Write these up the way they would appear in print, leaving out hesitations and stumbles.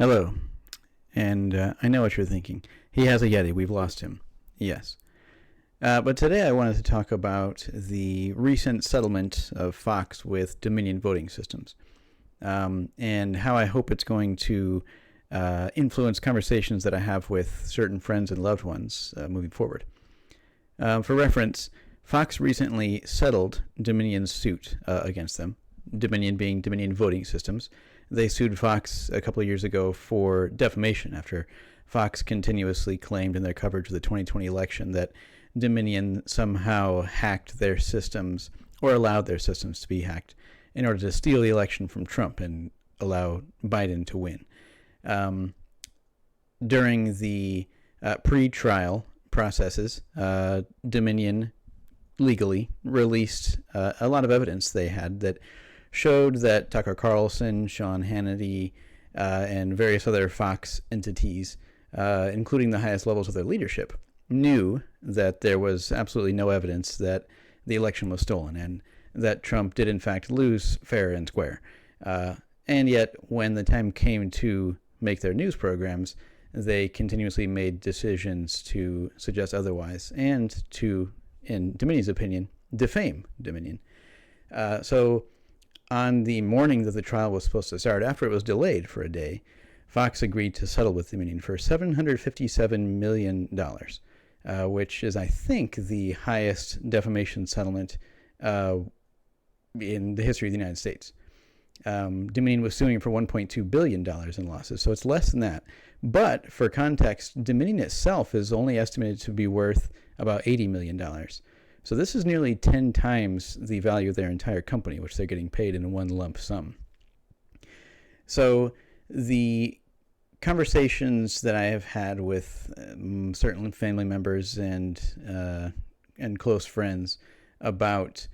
Hello, and I know what you're thinking. He has a Yeti. We've lost him. Yes. But today I wanted to talk about the recent settlement of Fox with Dominion voting systems, and how I hope it's going to influence conversations that I have with certain friends and loved ones moving forward. For reference, Fox recently settled Dominion's suit against them, Dominion being Dominion voting systems. They sued Fox a couple of years ago for defamation after Fox continuously claimed in their coverage of the 2020 election that Dominion somehow hacked their systems or allowed their systems to be hacked in order to steal the election from Trump and allow Biden to win. During the pre-trial processes, Dominion legally released a lot of evidence they had that showed that Tucker Carlson, Sean Hannity, and various other Fox entities, including the highest levels of their leadership, knew that there was absolutely no evidence that the election was stolen and that Trump did in fact lose fair and square. And yet, when the time came to make their news programs, they continuously made decisions to suggest otherwise and to, in Dominion's opinion, defame Dominion. So on the morning that the trial was supposed to start, after it was delayed for a day, Fox agreed to settle with Dominion for $757 million, which is, I think, the highest defamation settlement in the history of the United States. Dominion was suing for $1.2 billion in losses, so it's less than that. But for context, Dominion itself is only estimated to be worth about $80 million. So this is nearly 10 times the value of their entire company, which they're getting paid in one lump sum. So the conversations that I have had with certain family members and close friends about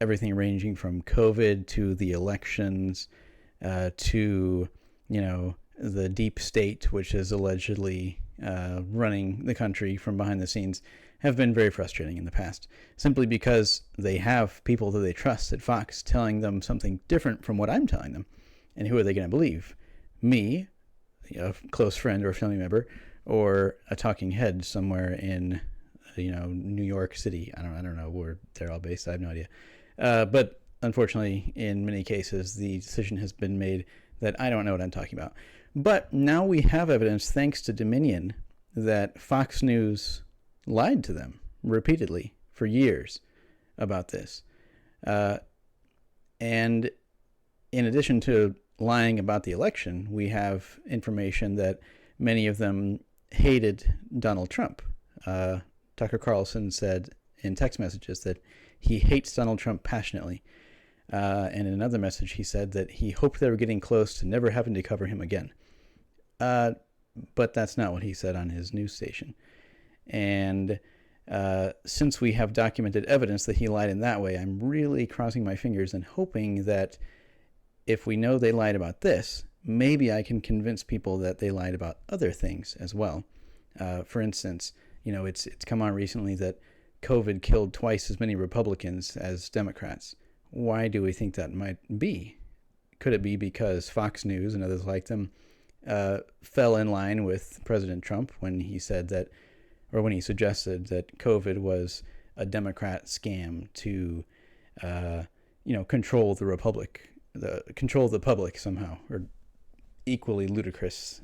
everything ranging from COVID to the elections to, the deep state, which is allegedly running the country from behind the scenes, have been very frustrating in the past, simply because they have people that they trust at Fox telling them something different from what I'm telling them. And who are they going to believe? Me, a close friend or family member, or a talking head somewhere in, New York City? I don't know where they're all based. I have no idea. But unfortunately, in many cases, the decision has been made that I don't know what I'm talking about. But now we have evidence, thanks to Dominion, that Fox News lied to them repeatedly for years about this. And in addition to lying about the election, we have information that many of them hated Donald Trump. Tucker Carlson said in text messages that he hates Donald Trump passionately. And in another message, he said that he hoped they were getting close to never having to cover him again. But that's not what he said on his news station. And since we have documented evidence that he lied in that way, I'm really crossing my fingers and hoping that if we know they lied about this, maybe I can convince people that they lied about other things as well. For instance, it's come on recently that COVID killed twice as many Republicans as Democrats. Why do we think that might be? Could it be because Fox News and others like them fell in line with President Trump when he said that, or when he suggested that COVID was a Democrat scam to, control control the public somehow, or equally ludicrous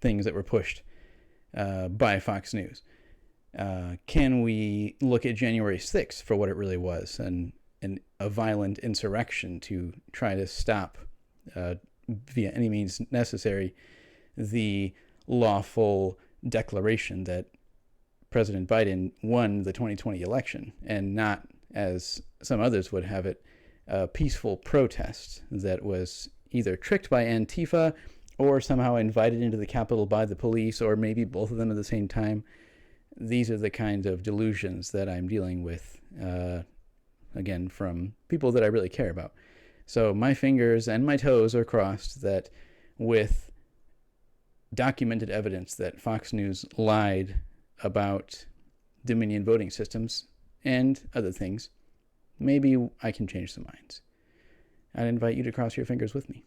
things that were pushed by Fox News? Can we look at January 6th for what it really was, and a violent insurrection to try to stop, via any means necessary, the lawful declaration that President Biden won the 2020 election, and not, as some others would have it, a peaceful protest that was either tricked by Antifa or somehow invited into the Capitol by the police, or maybe both of them at the same time. These are the kinds of delusions that I'm dealing with, again, from people that I really care about. So my fingers and my toes are crossed that with documented evidence that Fox News lied about Dominion voting systems and other things, maybe I can change some minds. I'd invite you to cross your fingers with me.